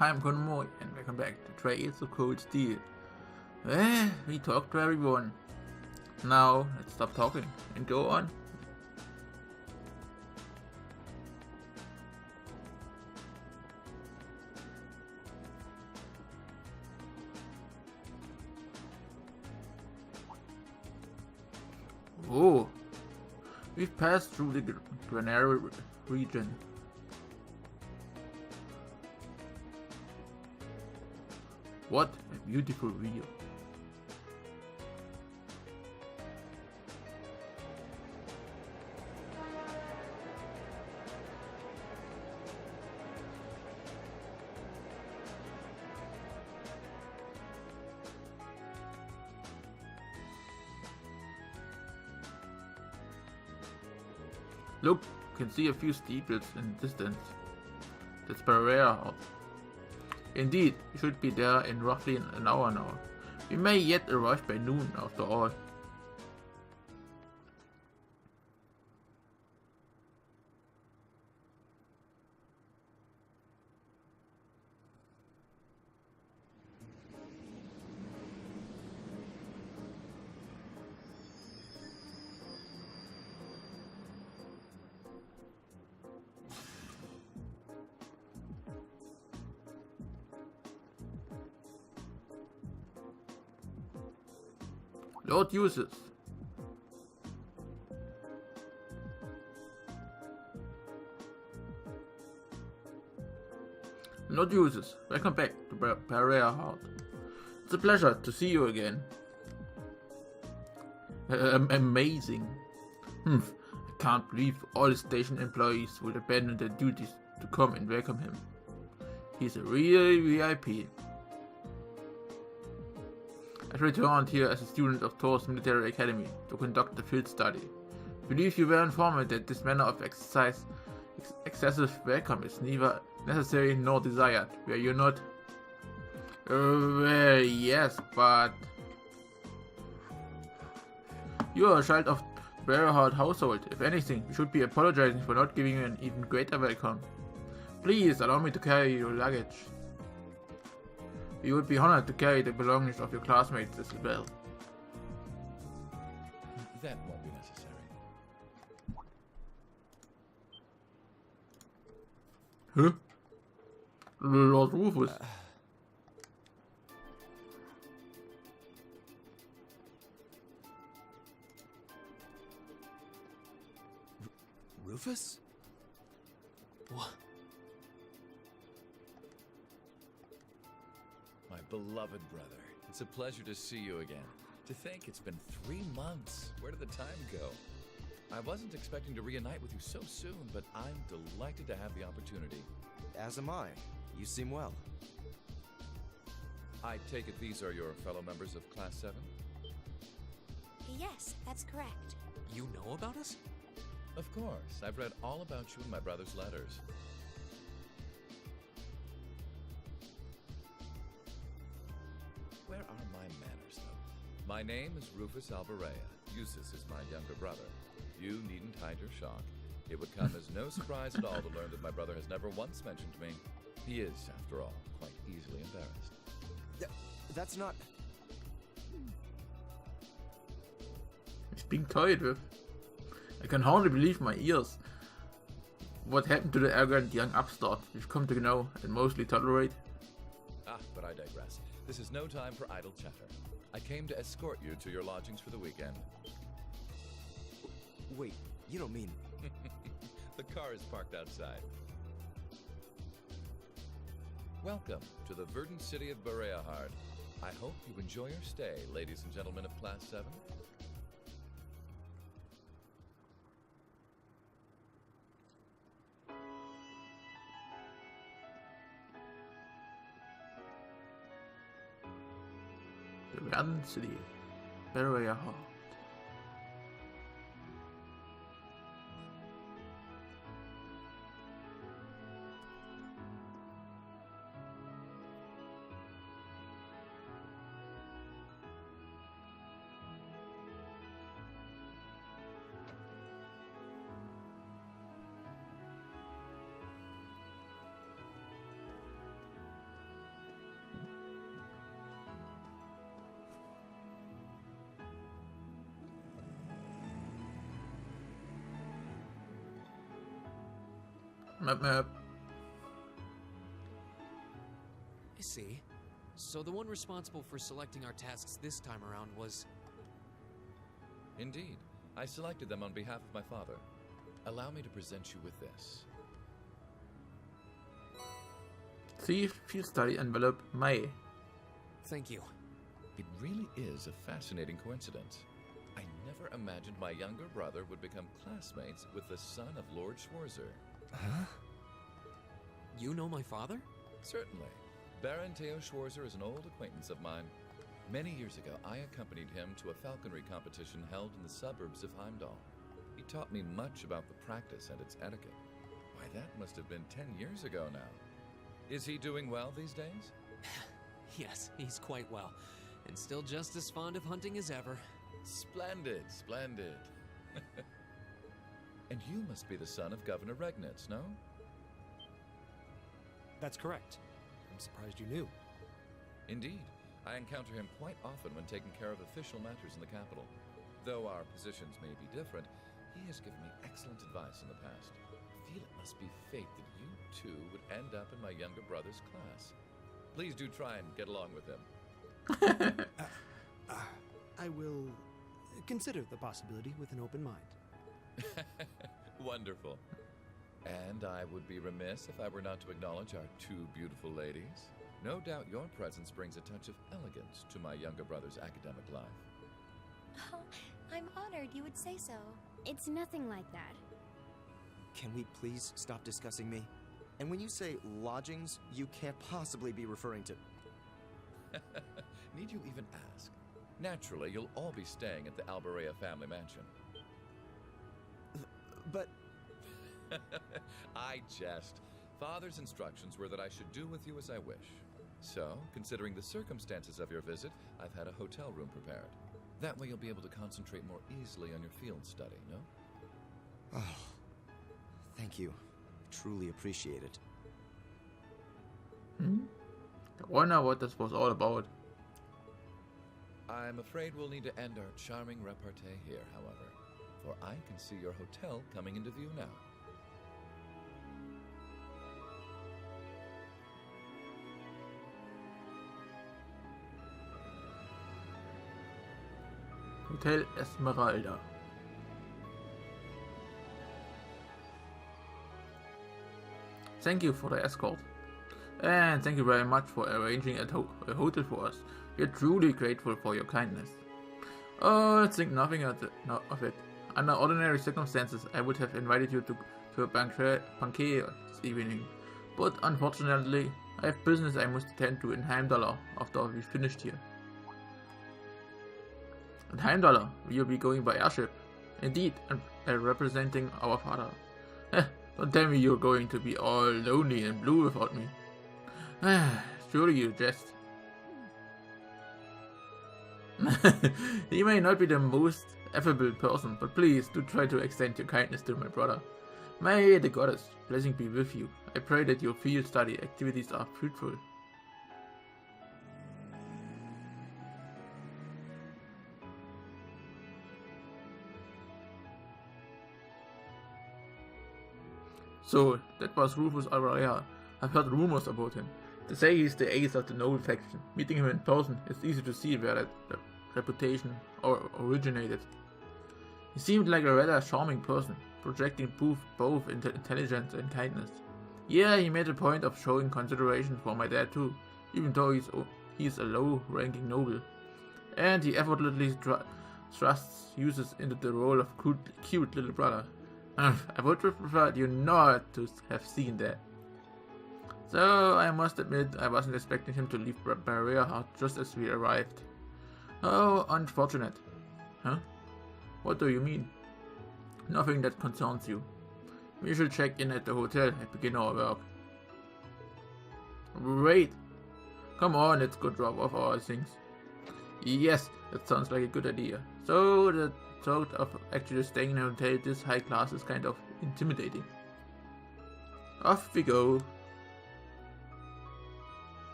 I'm Konomori, and welcome back to Trails of Cold Steel. We talked to everyone. Now, let's stop talking and go on. Oh, we've passed through the Granary region. What a beautiful view. Look, you can see a few steeples in the distance. That's Bareahard. Indeed, we should be there in roughly an hour now. We may yet arrive by noon after all. Lord Uses. Lord Uses, welcome back to Bareahard. It's a pleasure to see you again. Amazing. I can't believe all the station employees would abandon their duties to come and welcome him. He's a real VIP. I returned here as a student of Thor's Military Academy to conduct the field study. I believe you were informed that this manner of excessive welcome is neither necessary nor desired, were you not? Well, yes, but... You are a child of the Bareahard household. If anything, you should be apologizing for not giving you an even greater welcome. Please allow me to carry your luggage. We would be honored to carry the belongings of your classmates as well. That won't be necessary. Huh? Lord Rufus. Rufus? What? My beloved brother, it's a pleasure to see you again. To think it's been 3 months. Where did the time go? I wasn't expecting to reunite with you so soon, but I'm delighted to have the opportunity. As am I. You seem well. I take it these are your fellow members of Class 7? Yes, that's correct. You know about us? Of course. I've read all about you in my brother's letters. Where are my manners, though? My name is Rufus Alvarez. Eustace is my younger brother. You needn't hide your shock. It would come as no surprise at all to learn that my brother has never once mentioned me. He is, after all, quite easily embarrassed. That's not... He's being toyed with. I can hardly believe my ears. What happened to the arrogant young upstart we've come to know and mostly tolerate? But I digress. This is no time for idle chatter. I came to escort you to your lodgings for the weekend. Wait, you don't mean... The car is parked outside. Welcome to the verdant city of Bareahard. I hope you enjoy your stay, ladies and gentlemen of Class 7. The verdant city, Bareahard. Map. I see. So the one responsible for selecting our tasks this time around was... Indeed. I selected them on behalf of my father. Allow me to present you with this. See, field study envelope May. Thank you. It really is a fascinating coincidence. I never imagined my younger brother would become classmates with the son of Lord Schwarzer. Huh? You know my father? Certainly. Baron Theo Schwarzer is an old acquaintance of mine. Many years ago, I accompanied him to a falconry competition held in the suburbs of Heimdall. He taught me much about the practice and its etiquette. Why, that must have been 10 years ago now. Is he doing well these days? Yes, he's quite well. And still just as fond of hunting as ever. Splendid, splendid. And you must be the son of Governor Regnitz, no? That's correct. I'm surprised you knew. Indeed. I encounter him quite often when taking care of official matters in the capital. Though our positions may be different, he has given me excellent advice in the past. I feel it must be fate that you two would end up in my younger brother's class. Please do try and get along with him. I will consider the possibility with an open mind. Wonderful. And I would be remiss if I were not to acknowledge our two beautiful ladies. No doubt your presence brings a touch of elegance to my younger brother's academic life. Oh, I'm honored you would say so. It's nothing like that. Can we please stop discussing me? And when you say lodgings, you can't possibly be referring to... Need you even ask? Naturally, you'll all be staying at the Alberea family mansion. But... I jest. Father's instructions were that I should do with you as I wish. So, considering the circumstances of your visit, I've had a hotel room prepared. That way you'll be able to concentrate more easily on your field study, no? Oh, thank you. Truly appreciate it. I wonder what this was all about. I'm afraid we'll need to end our charming repartee here, however, for I can see your hotel coming into view now. Hotel Esmeralda. Thank you for the escort. And thank you very much for arranging a hotel for us. We are truly grateful for your kindness. Oh, think nothing of it. Under ordinary circumstances, I would have invited you to a banquet this evening. But unfortunately, I have business I must attend to in Heimdall after we finished here. At Heimdall, we will be going by airship. Indeed, and representing our father. Don't tell me you're going to be all lonely and blue without me. Surely you jest. He may not be the most affable person, but please do try to extend your kindness to my brother. May the goddess blessing be with you. I pray that your field study activities are fruitful. So, that was Rufus Alvarez. I've heard rumors about him. They say he's the ace of the noble faction. Meeting him in person, it's easy to see where that reputation originated. He seemed like a rather charming person, projecting both intelligence and kindness. Yeah, he made a point of showing consideration for my dad too, even though he's a low-ranking noble. And he effortlessly thrusts uses into the role of cute little brother. I would have preferred you not to have seen that. So, I must admit, I wasn't expecting him to leave Bareahard just as we arrived. Oh, unfortunate. Huh? What do you mean? Nothing that concerns you. We should check in at the hotel and begin our work. Wait! Come on, let's go drop off our things. Yes, that sounds like a good idea. So, the thought of actually staying in a hotel this high class is kind of intimidating. Off we go.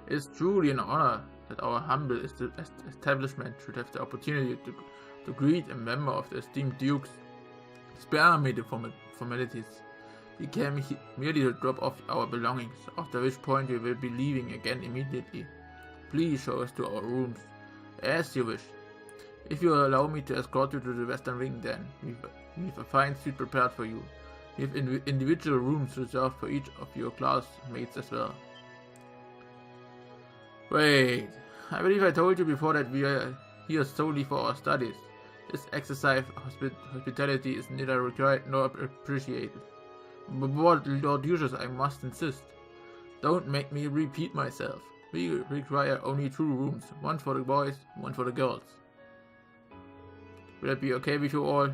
It's truly an honor that our humble establishment should have the opportunity to greet a member of the esteemed Dukes. Spare me the formalities. We came merely to drop off our belongings, after which point we will be leaving again immediately. Please show us to our rooms, as you wish. If you allow me to escort you to the western wing, then we've a fine suite prepared for you. We have individual rooms reserved for each of your classmates as well. Wait, I believe I told you before that we are here solely for our studies. This exercise hospitality is neither required nor appreciated. But Lord Lucius, I must insist. Don't make me repeat myself. We require only 2 rooms, one for the boys, one for the girls. Will that be okay with you all?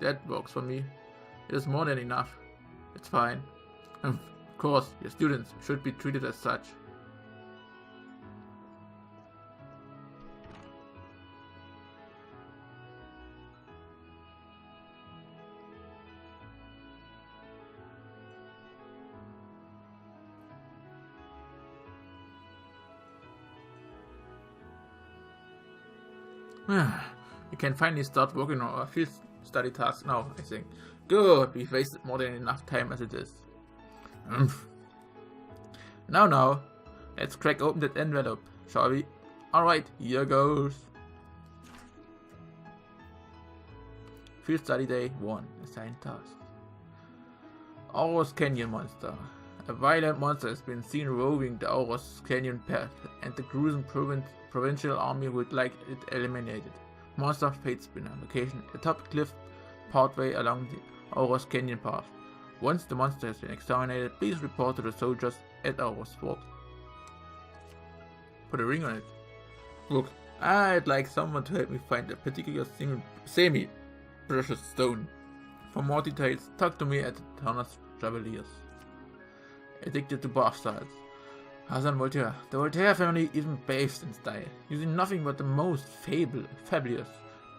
That works for me. It is more than enough. It's fine. Of course, your students should be treated as such. We can finally start working on our field study task now, I think. Good, we've wasted more than enough time as it is. Now, let's crack open that envelope, shall we? Alright, here goes. Field study day 1, assigned task. Aurus Canyon monster. A violent monster has been seen roving the Aurus Canyon path, and the gruesome provincial army would like it eliminated. Monster fate spinner location atop cliff pathway along the Aurus Canyon path. Once the monster has been exterminated, please report to the soldiers at Aurus Fort. Put a ring on it. Look, I'd like someone to help me find a particular semi-precious stone. For more details, talk to me at the Turner's Traveliers. Addicted to bath styles. Hassan Voltaire. The Voltaire family even bathes in style, using nothing but the most fabulous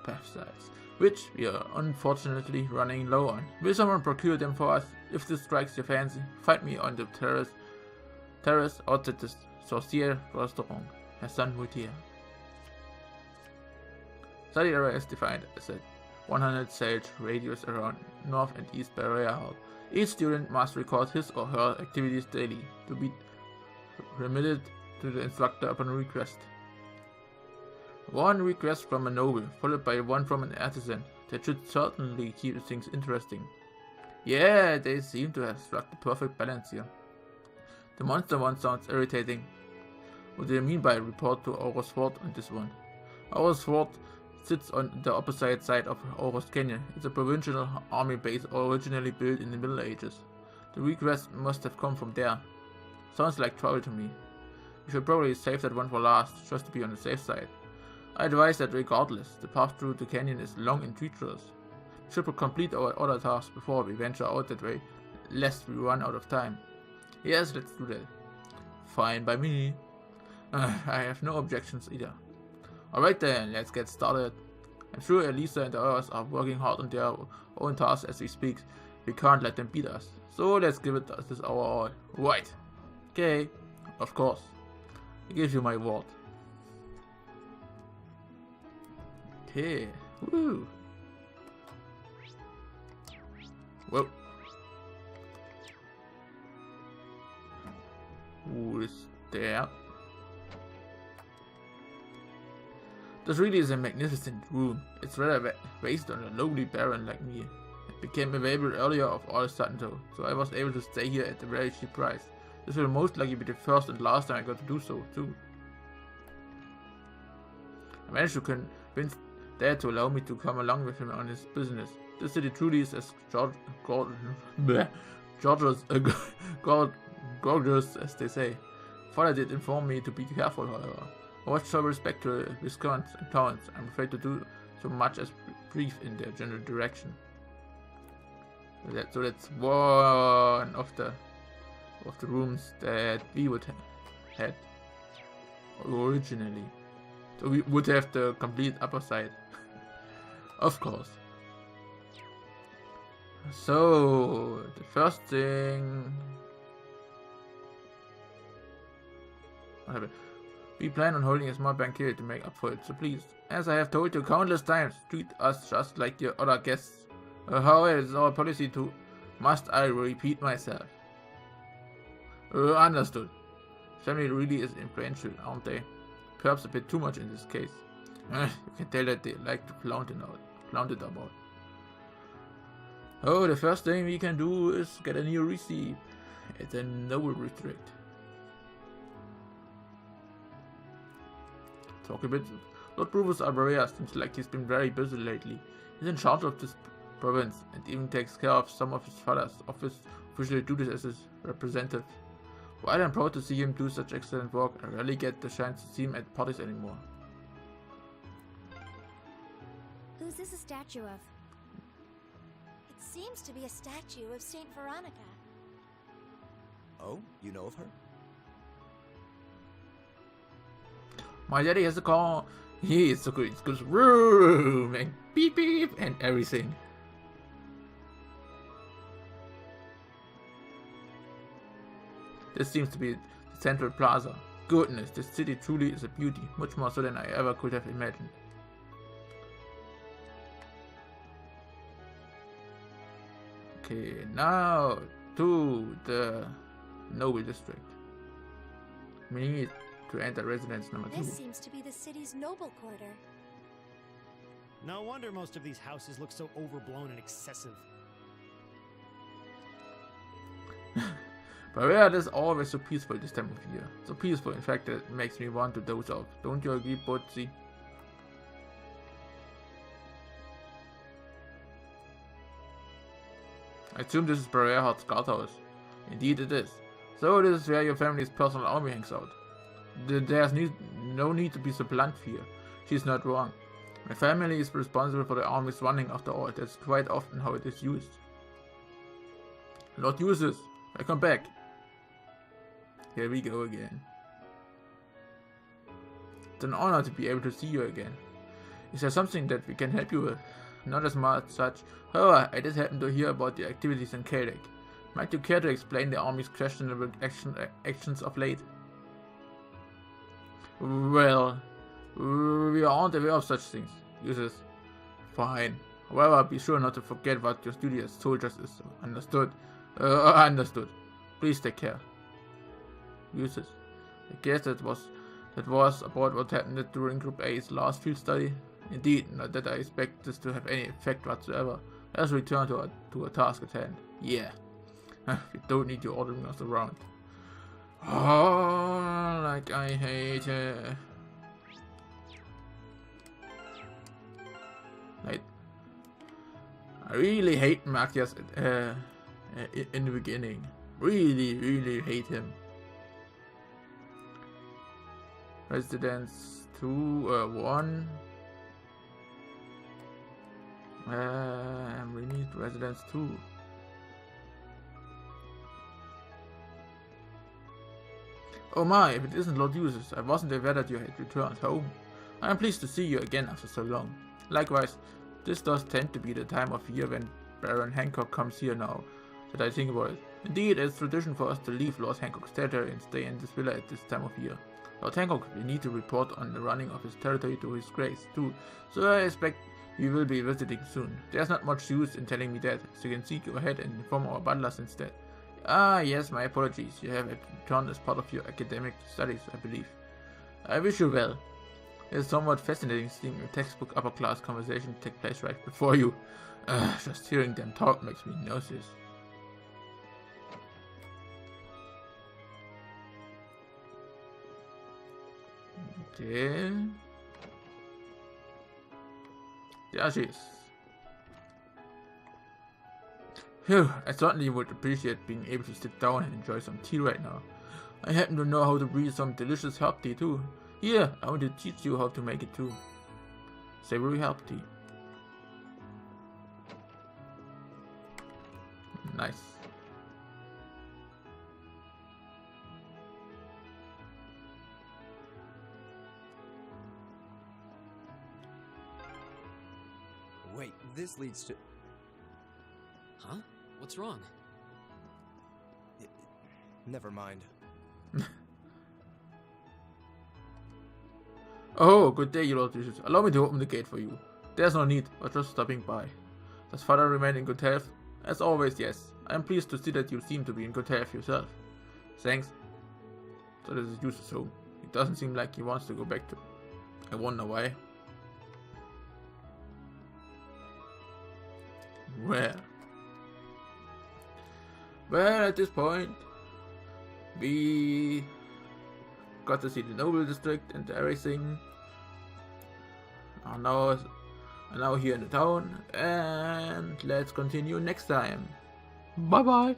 bath styles, which we are unfortunately running low on. Will someone procure them for us? If this strikes your fancy, find me on the terrace outside the Sorcier restaurant. Hassan Voltaire. Study area is defined as a 100 sail radius around North and East Bareahard. Each student must record his or her activities daily, to be remitted to the instructor upon request. One request from a noble, followed by one from an artisan. That should certainly keep things interesting. Yeah, they seem to have struck the perfect balance here. The monster one sounds irritating. What do you mean by report to Aurus Fort on this one? Aurus Fort sits on the opposite side of Aurus Canyon. It's a provincial army base originally built in the Middle Ages. The request must have come from there. Sounds like trouble to me. We should probably save that one for last, just to be on the safe side. I advise that regardless, the path through the canyon is long and treacherous. We should complete our other tasks before we venture out that way, lest we run out of time. Yes, let's do that. Fine by me. I have no objections either. Alright then, let's get started. I'm sure Elisa and the others are working hard on their own tasks as we speak. We can't let them beat us. So let's give it this our all. Right. Okay. Of course. I give you my word. Okay. Woo. Whoa. Who is there? This really is a magnificent room. It's rather based on a lowly baron like me. It became available earlier of all a sudden though, so I was able to stay here at a very cheap price. This will most likely be the first and last time I got to do so too. I managed to convince Dad to allow me to come along with him on his business. This city truly is as gorgeous as they say. Father did inform me to be careful, however. I watch some respect to viscounts and counts. I'm afraid to do so much as brief in their general direction. So that's one of the rooms that we would had originally. So we would have the complete upper side. Of course. So the first thing. What happened? We plan on holding a small banquet to make up for it, so please, as I have told you countless times, treat us just like your other guests. However, it is our policy to... Must I repeat myself? Understood. Family really is influential, aren't they? Perhaps a bit too much in this case. You can tell that they like to flaunt it about. Oh, the first thing we can do is get a new receipt at the Noble District. Talk a bit. Lord Rufus Alvaria seems like he's been very busy lately. He's in charge of this province and even takes care of some of his father's official duties as his representative. While I'm proud to see him do such excellent work, I rarely get the chance to see him at parties anymore. Who's this a statue of? It seems to be a statue of Saint Veronica. Oh, you know of her? My daddy has a car. He is so good. It goes vroom and beep beep and everything. This seems to be the central plaza. Goodness, this city truly is a beauty, much more so than I ever could have imagined. Okay, now to the Noble District. We need to enter residence number 2. This seems to be the city's noble quarter. No wonder most of these houses look so overblown and excessive. Bareahard is always so peaceful this time of year. So peaceful, in fact, that it makes me want to doze off. Don't you agree, Bootsy? I assume this is Bareahard's guardhouse. Indeed it is. So this is where your family's personal army hangs out. There's no need to be so blunt here. She's not wrong. My family is responsible for the army's running after all. That's quite often how it is used. Lord Eustace, welcome back. Here we go again. It's an honor to be able to see you again. Is there something that we can help you with? Not as much such. However, I just happened to hear about the activities in Kaldek. Might you care to explain the army's questionable actions of late? Well, we aren't aware of such things. Eustace. Fine. However, be sure not to forget what your duty as soldiers is. Understood? Understood. Please take care. Eustace. I guess that was about what happened during Group A's last field study. Indeed, not that I expect this to have any effect whatsoever. Let's return to a task at hand. Yeah. We don't need you ordering us around. Oh, like I hate it. I really hate Matthias in the beginning. Really hate him. Residence 2, 1. We need residence 2. Oh my, if it isn't Lord Eustace, I wasn't aware that you had returned home. I am pleased to see you again after so long. Likewise, this does tend to be the time of year when Baron Hancock comes here now, that I think about it. Indeed, it's tradition for us to leave Lord Hancock's territory and stay in this villa at this time of year. Lord Hancock will need to report on the running of his territory to his grace, too, so I expect we will be visiting soon. There's not much use in telling me that, so you can see go ahead and inform our butlers instead. Ah, yes, my apologies. You have returned as part of your academic studies, I believe. I wish you well. It's somewhat fascinating seeing a textbook upper-class conversation take place right before you. Just hearing them talk makes me nauseous. Okay. There she is. Phew, I certainly would appreciate being able to sit down and enjoy some tea right now. I happen to know how to brew some delicious herb tea too. Here, I want to teach you how to make it too. Savory herb tea. Nice. Wait, this leads to... Huh? What's wrong? Never mind. Oh, good day, Lord Jesus. Allow me to open the gate for you. There's no need, or just stopping by. Does father remain in good health? As always, yes. I am pleased to see that you seem to be in good health yourself. Thanks. So this is Yus's home. It doesn't seem like he wants to go back to. I wonder why. Well, at this point, we got to see the Noble District and everything. Are now here in the town, and let's continue next time. Bye bye.